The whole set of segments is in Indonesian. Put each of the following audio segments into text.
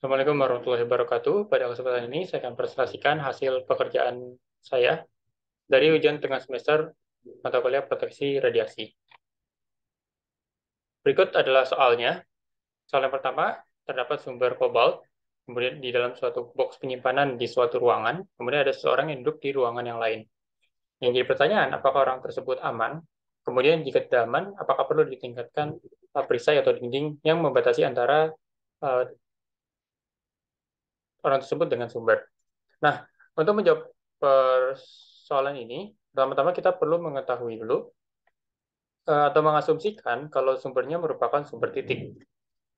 Assalamualaikum warahmatullahi wabarakatuh. Pada kesempatan ini saya akan presentasikan hasil pekerjaan saya dari ujian tengah semester mata kuliah proteksi radiasi. Berikut adalah soalnya. Soal yang pertama, terdapat sumber kobalt, kemudian di dalam suatu box penyimpanan di suatu ruangan, kemudian ada seseorang yang duduk di ruangan yang lain. Yang jadi pertanyaan, apakah orang tersebut aman? Kemudian jika tidak aman, apakah perlu ditingkatkan perisai atau dinding yang membatasi antara uh, orang tersebut dengan sumber? Nah, untuk menjawab persoalan ini, pertama-tama kita perlu mengetahui dulu atau mengasumsikan kalau sumbernya merupakan sumber titik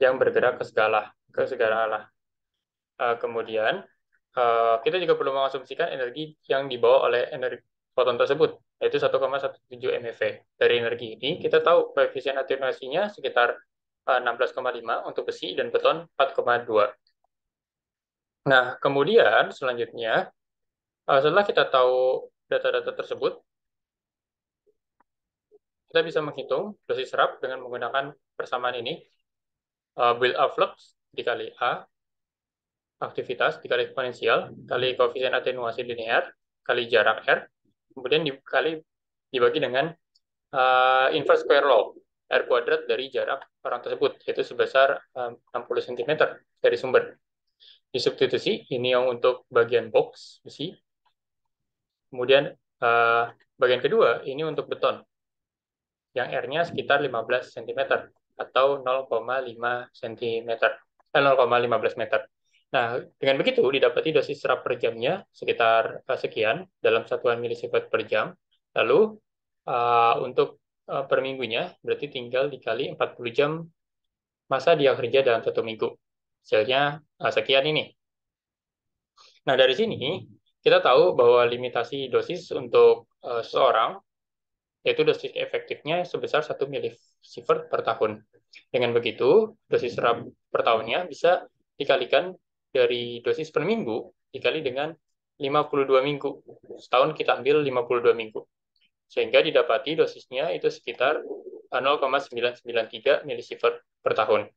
yang bergerak ke segala arah. Kemudian kita juga perlu mengasumsikan energi yang dibawa oleh energi foton tersebut, yaitu 1,17 MeV. Dari energi ini, kita tahu koefisien atenuasinya sekitar 16,5 untuk besi dan beton 4,2. Nah, kemudian selanjutnya, setelah kita tahu data-data tersebut, kita bisa menghitung dosis serap dengan menggunakan persamaan ini, build-up flux dikali A, aktivitas dikali eksponensial, kali koefisien atenuasi linear, kali jarak R, kemudian dibagi dengan inverse square law, R kuadrat dari jarak orang tersebut, yaitu sebesar 60 cm dari sumber. Disubstitusi, ini yang untuk bagian box besi, kemudian bagian kedua, ini untuk beton, yang R-nya sekitar 15 cm atau 0,5 cm, 0,15 meter. Nah, dengan begitu didapati dosis serap per jamnya sekitar sekian dalam satuan milisievert per jam. Lalu untuk per minggunya berarti tinggal dikali 40 jam masa dia kerja dalam satu minggu. Hasilnya sekian ini. Nah, dari sini kita tahu bahwa limitasi dosis untuk seseorang yaitu dosis efektifnya sebesar 1 milisievert per tahun. Dengan begitu, dosis serap per tahunnya bisa dikalikan dari dosis per minggu dikali dengan 52 minggu. Setahun kita ambil 52 minggu. Sehingga didapati dosisnya itu sekitar 0,993 milisievert per tahun.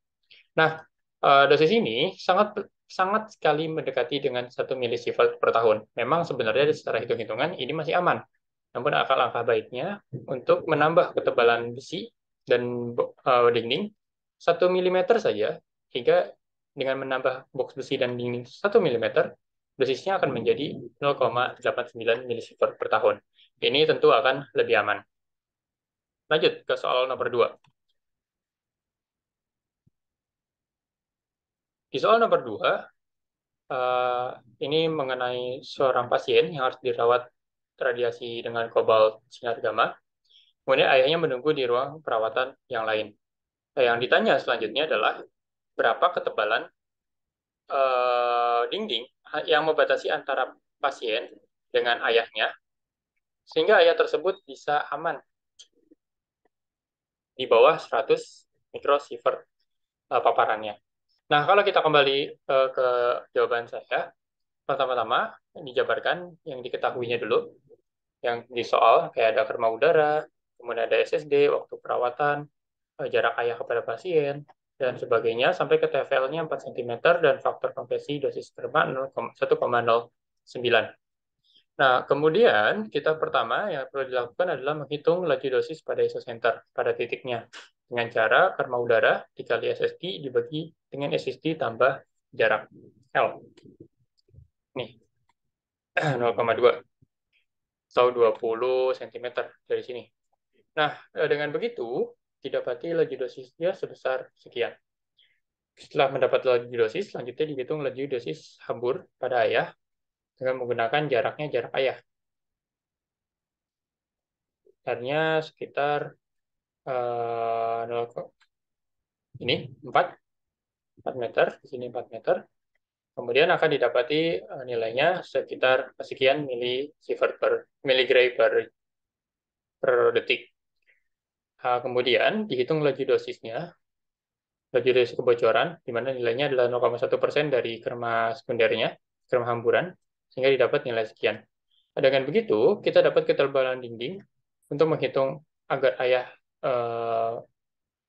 Nah, dosis ini sangat sangat sekali mendekati dengan 1 milisievert per tahun. Memang sebenarnya secara hitung-hitungan ini masih aman. Namun alangkah baiknya untuk menambah ketebalan besi dan dinding 1 mm saja, hingga dengan menambah box besi dan dinding 1 mm, dosisnya akan menjadi 0,89 milisievert per tahun. Ini tentu akan lebih aman. Lanjut ke soal nomor 2. Di soal nomor 2, ini mengenai seorang pasien yang harus dirawat radiasi dengan kobalt sinar gamma. Kemudian ayahnya menunggu di ruang perawatan yang lain. Yang ditanya selanjutnya adalah berapa ketebalan dinding yang membatasi antara pasien dengan ayahnya, sehingga ayah tersebut bisa aman di bawah 100 mikrosievert paparannya. Nah, kalau kita kembali ke jawaban saya, pertama-tama dijabarkan yang diketahuinya dulu, yang di soal kayak ada kerma udara, kemudian ada SSD, waktu perawatan, jarak ayah kepada pasien, dan sebagainya, sampai ke TFL-nya 4 cm dan faktor kompresi dosis sperma 1,09. Nah, kemudian kita pertama yang perlu dilakukan adalah menghitung laju dosis pada isosenter, pada titiknya, dengan cara karma udara dikali SSD dibagi dengan SSD tambah jarak L. Nih, 0,2 atau 20 cm dari sini. Nah, dengan begitu, didapati laju dosisnya sebesar sekian. Setelah mendapat laju dosis, selanjutnya dihitung laju dosis hambur pada ayah dengan menggunakan jarak ayah. Sekitarnya sekitar 0, ini 4 meter, di sini 4 meter. Kemudian akan didapati nilainya sekitar sekian milisievert per miligray per detik. Kemudian dihitung laju dosisnya, laju dosis kebocoran, di mana nilainya adalah 0,1% dari kerma sekundernya, kerma hamburan, sehingga didapat nilai sekian. Dengan begitu, kita dapat ketebalan dinding untuk menghitung agar ayah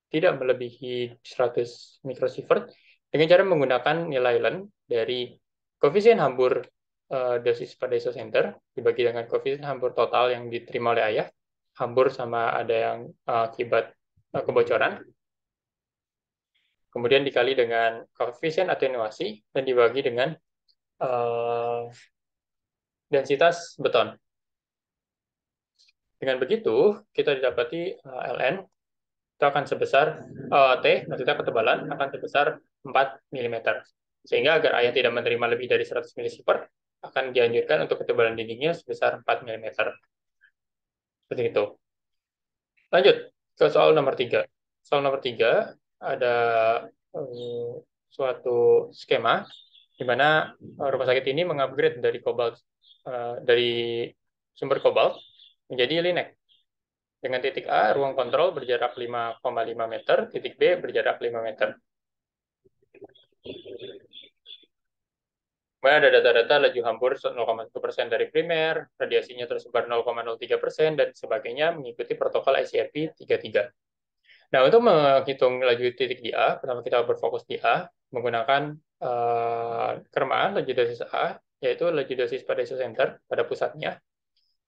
tidak melebihi 100 mikrosievert Dengan cara menggunakan nilai Len dari koefisien hambur dosis pada isosenter dibagi dengan koefisien hambur total yang diterima oleh ayah, hambur sama ada yang akibat kebocoran, kemudian dikali dengan koefisien atenuasi dan dibagi dengan uh, densitas beton. Dengan begitu, kita didapati Ln itu akan sebesar T, maksudnya ketebalan, akan sebesar 4 mm. Sehingga agar ayah tidak menerima lebih dari 100 milisievert, akan dianjurkan untuk ketebalan dindingnya sebesar 4 mm. Seperti itu. Lanjut ke soal nomor 3. Soal nomor 3 ada eh, suatu skema di mana rumah sakit ini mengupgrade dari kobalt dari sumber kobalt menjadi linek. Dengan titik A, ruang kontrol berjarak 5,5 meter, titik B berjarak 5 meter. Kemudian ada data-data laju hampur 0,1% dari primer, radiasinya tersebar 0,03%, dan sebagainya mengikuti protokol ICRP 33. Nah, untuk menghitung laju titik di A, pertama kita berfokus di A, menggunakan kermaan laju dosis A, yaitu laju dosis pada isosenter, pada pusatnya,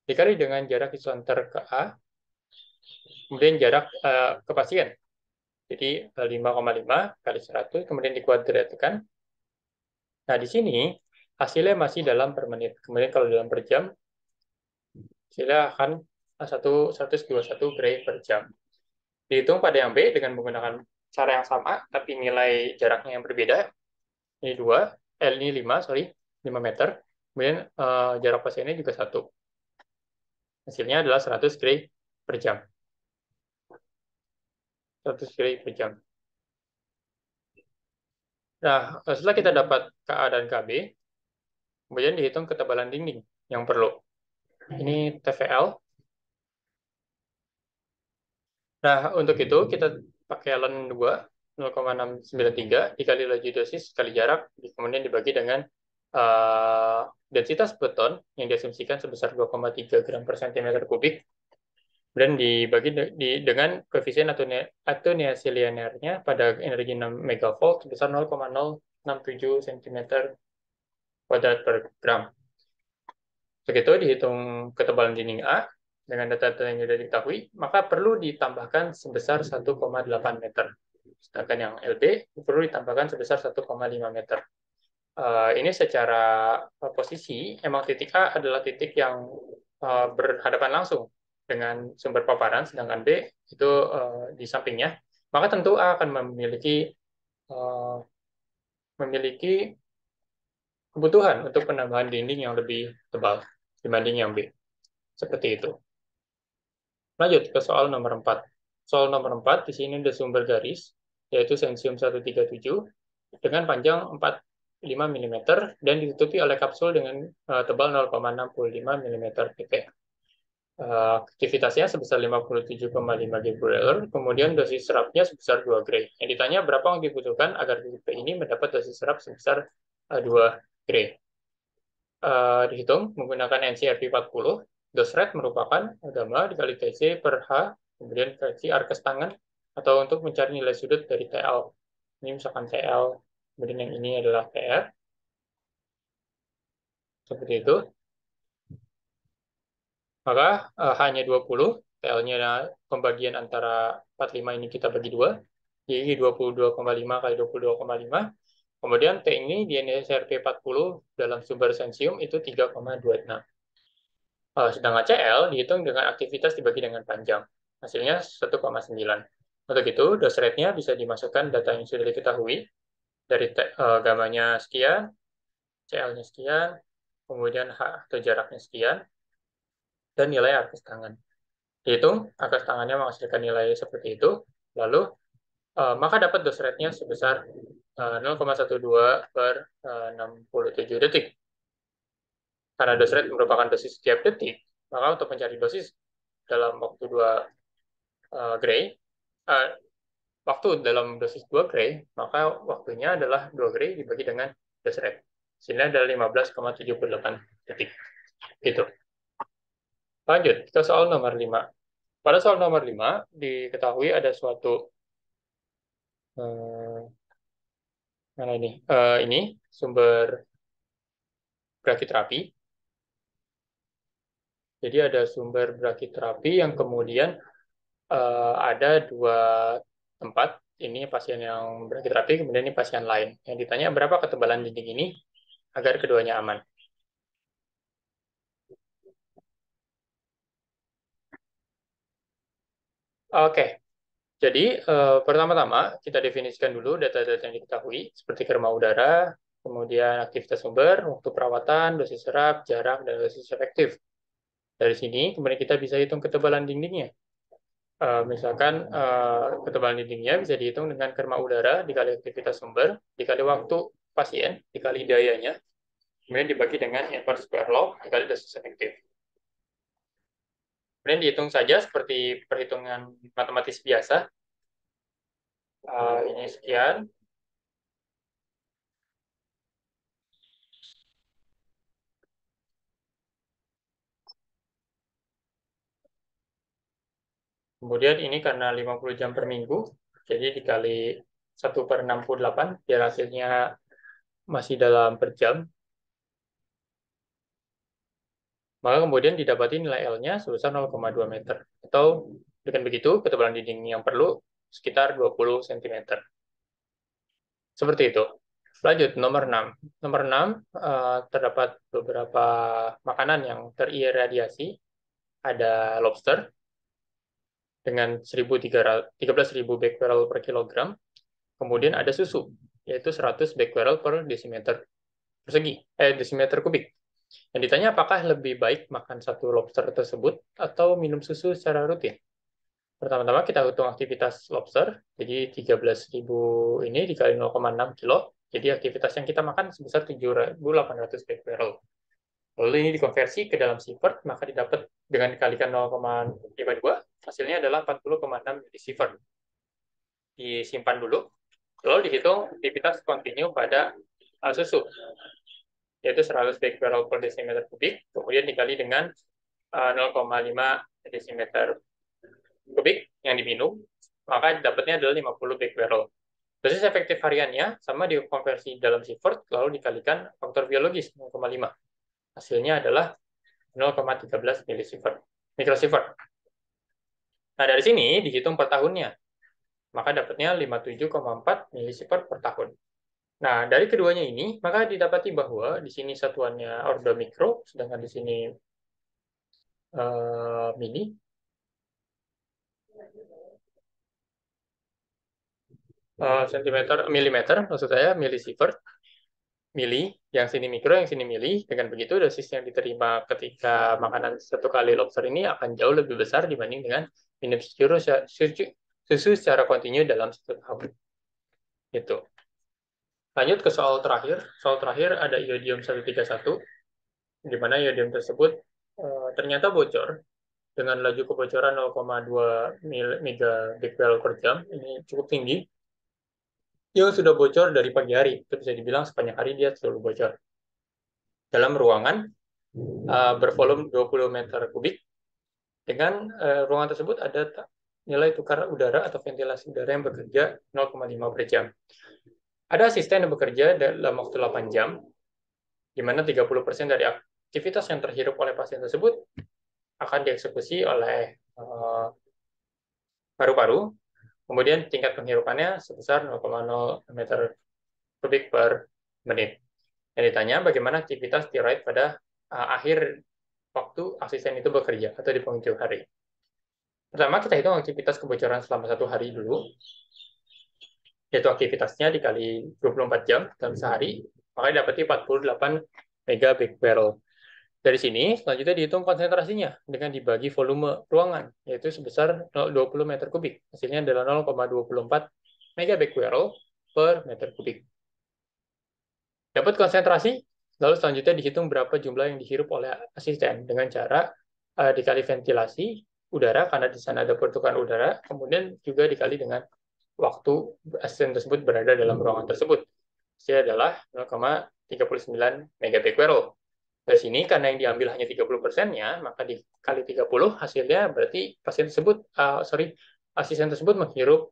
dikali dengan jarak isosenter ke A, kemudian jarak ke pasien. Jadi 5,5 kali 100, kemudian dikuadratkan. Nah, di sini hasilnya masih dalam per menit. Kemudian kalau dalam per jam, hasilnya akan 121 gray per jam. Dihitung pada yang B dengan menggunakan cara yang sama, tapi nilai jaraknya yang berbeda. Ini 2, ini 5, sorry, 5 meter. Kemudian jarak pasiennya juga 1. Hasilnya adalah 100 gray per jam. 100 gray per jam. Nah, setelah kita dapat KA dan KB, kemudian dihitung ketebalan dinding yang perlu. Ini TVL. Nah, untuk itu kita pakai LEN 2, 0,693 dikali laju dosis kali jarak, kemudian dibagi dengan densitas beton yang diasumsikan sebesar 2,3 gram per cm kubik, dan dibagi dengan koefisien atoniasi linearnya pada energi 6 megavolt sebesar 0,067 cm kuadrat per gram. Begitu dihitung ketebalan dinding A dengan data-data yang sudah diketahui, maka perlu ditambahkan sebesar 1,8 meter. Sedangkan yang LB perlu ditambahkan sebesar 1,5 meter. Ini secara posisi, emang titik A adalah titik yang berhadapan langsung dengan sumber paparan, sedangkan B itu di sampingnya. Maka tentu A akan uh, memiliki kebutuhan untuk penambahan dinding yang lebih tebal dibanding yang B. Seperti itu. Lanjut ke soal nomor 4. Soal nomor 4, di sini ada sumber garis, yaitu sensium 137, dengan panjang 45 mm, dan ditutupi oleh kapsul dengan tebal 0,65 mm pp. Aktivitasnya sebesar 57,5 Gb, kemudian dosis serapnya sebesar 2 Gray. Yang ditanya berapa yang dibutuhkan agar tipe ini mendapat dosis serap sebesar 2 Gray. Dihitung menggunakan NCRP 40, dose rate merupakan gamma dikali TC per H, kemudian versi arkes tangan, atau untuk mencari nilai sudut dari TL. Ini misalkan TL, kemudian yang ini adalah TR, seperti itu. Maka hanya 20, TL-nya pembagian antara 45 ini kita bagi 2, jadi 22,5 kali 22,5. Kemudian T ini di NCRP 40 dalam sumber sensium itu 3,26. Sedangkan CL dihitung dengan aktivitas dibagi dengan panjang. Hasilnya 1,9. Untuk itu, dose rate-nya bisa dimasukkan data yang sudah diketahui dari gamanya sekian, CL-nya sekian, kemudian H atau jaraknya sekian, dan nilai arkes tangan. Dihitung, arkes tangannya menghasilkan nilai seperti itu, lalu maka dapat dose rate-nya sebesar 0,12 per 67 detik. Karena dose rate merupakan dosis setiap detik, maka untuk mencari dosis dalam waktu 2 Gray, uh, waktu dalam dosis 2 Gray, maka waktunya adalah 2 Gray dibagi dengan dose rate. Sini adalah 15,78 detik. Gitu. Lanjut ke soal nomor 5. Pada soal nomor 5, diketahui ada suatu Mana ini? Ini sumber brakiterapi. Jadi ada sumber brakiterapi yang kemudian ada dua tempat. Ini pasien yang brakiterapi, kemudian ini pasien lain. Yang ditanya berapa ketebalan dinding ini agar keduanya aman. Oke, jadi pertama-tama kita definisikan dulu data-data yang diketahui, seperti kerma udara, kemudian aktivitas sumber, waktu perawatan, dosis serap, jarak, dan dosis efektif. Dari sini, kemudian kita bisa hitung ketebalan dindingnya. Misalkan ketebalan dindingnya bisa dihitung dengan kerma udara dikali aktivitas sumber, dikali waktu pasien, dikali dayanya, kemudian dibagi dengan inverse square law, dikali dosis efektif. Kemudian dihitung saja seperti perhitungan matematis biasa. Ini sekian. Kemudian ini karena 50 jam per minggu, jadi dikali 1/68, biar hasilnya masih dalam per jam. Maka kemudian didapati nilai L-nya sebesar 0,2 meter. Atau dengan begitu, ketebalan dinding yang perlu sekitar 20 cm. Seperti itu. Lanjut, nomor 6. Nomor 6, terdapat beberapa makanan yang teriradiasi. Ada lobster dengan 13.000 becquerel per kilogram. Kemudian ada susu, yaitu 100 becquerel per desimeter persegi, desimeter kubik. Yang ditanya apakah lebih baik makan satu lobster tersebut atau minum susu secara rutin. Pertama-tama kita hitung aktivitas lobster, jadi 13.000 ini dikali 0,6 kilo, jadi aktivitas yang kita makan sebesar 7.800 becquerel. Lalu ini dikonversi ke dalam sievert, maka didapat dengan dikalikan 0,52, hasilnya adalah 40,6 milisievert. Disimpan dulu, lalu dihitung aktivitas kontinu pada susu, yaitu 100 becquerel per desimeter kubik, kemudian dikali dengan 0,5 desimeter kubik yang diminum, maka dapatnya adalah 50 becquerel. Dosis efektif hariannya sama dikonversi dalam sievert, lalu dikalikan faktor biologis 0,5. Hasilnya adalah 0,13 milisievert, mikrosievert. Nah, dari sini dihitung per tahunnya, maka dapatnya 57,4 milisievert per tahun. Nah, dari keduanya ini, maka didapati bahwa di sini satuannya ordo mikro, sedangkan di sini mini. Sentimeter, milimeter, maksud saya milisievert, mili, yang sini mikro, yang sini mili. Dengan begitu, dosis yang diterima ketika makanan satu kali lobster ini akan jauh lebih besar dibanding dengan minum susu secara kontinu dalam satu tahun. Itu. Lanjut ke soal terakhir. Soal terakhir ada iodium 131, di mana iodium tersebut ternyata bocor dengan laju kebocoran 0,2 megabecquerel per jam. Ini cukup tinggi. Yang sudah bocor dari pagi hari. Itu bisa dibilang sepanjang hari dia selalu bocor. Dalam ruangan bervolume 20 meter kubik, dengan ruangan tersebut ada nilai tukar udara atau ventilasi udara yang bekerja 0,5 per jam. Ada asisten yang bekerja dalam waktu 8 jam, di mana 30% dari aktivitas yang terhirup oleh pasien tersebut akan dieksekusi oleh paru-paru, kemudian tingkat penghirupannya sebesar 0,0 meter kubik per menit. Yang ditanya bagaimana aktivitas tiroid pada akhir waktu asisten itu bekerja atau di penghujung hari. Pertama, kita hitung aktivitas kebocoran selama satu hari dulu, yaitu aktivitasnya dikali 24 jam dalam sehari, maka dapati 48 megabecquerel. Dari sini, selanjutnya dihitung konsentrasinya dengan dibagi volume ruangan, yaitu sebesar 20 meter kubik. Hasilnya adalah 0,24 megabecquerel per meter kubik. Dapat konsentrasi, lalu selanjutnya dihitung berapa jumlah yang dihirup oleh asisten dengan cara dikali ventilasi udara, karena di sana ada pertukaran udara, kemudian juga dikali dengan waktu asisten tersebut berada dalam ruangan tersebut. Hasilnya adalah 0,39 megabecquerel. Dari sini, karena yang diambil hanya 30%-nya, maka dikali 30, hasilnya berarti pasien tersebut, asisten tersebut menghirup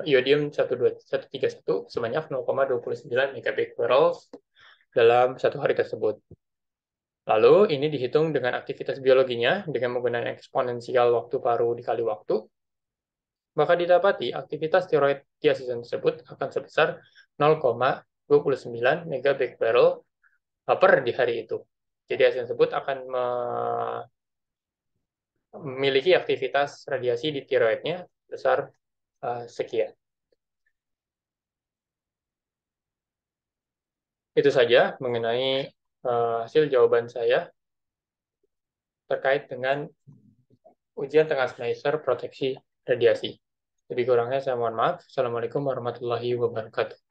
iodium 13131 sebanyak 0,29 megabecquerel dalam satu hari tersebut. Lalu ini dihitung dengan aktivitas biologinya dengan menggunakan eksponensial waktu paru dikali waktu, maka didapati aktivitas steroid di asisten tersebut akan sebesar 0,29 megabecquerel per di hari itu. Jadi asisten tersebut akan memiliki aktivitas radiasi di tiroidnya besar sekian. Itu saja mengenai hasil jawaban saya terkait dengan ujian tengah semester proteksi radiasi. Lebih kurangnya saya mohon maaf. Assalamualaikum warahmatullahi wabarakatuh.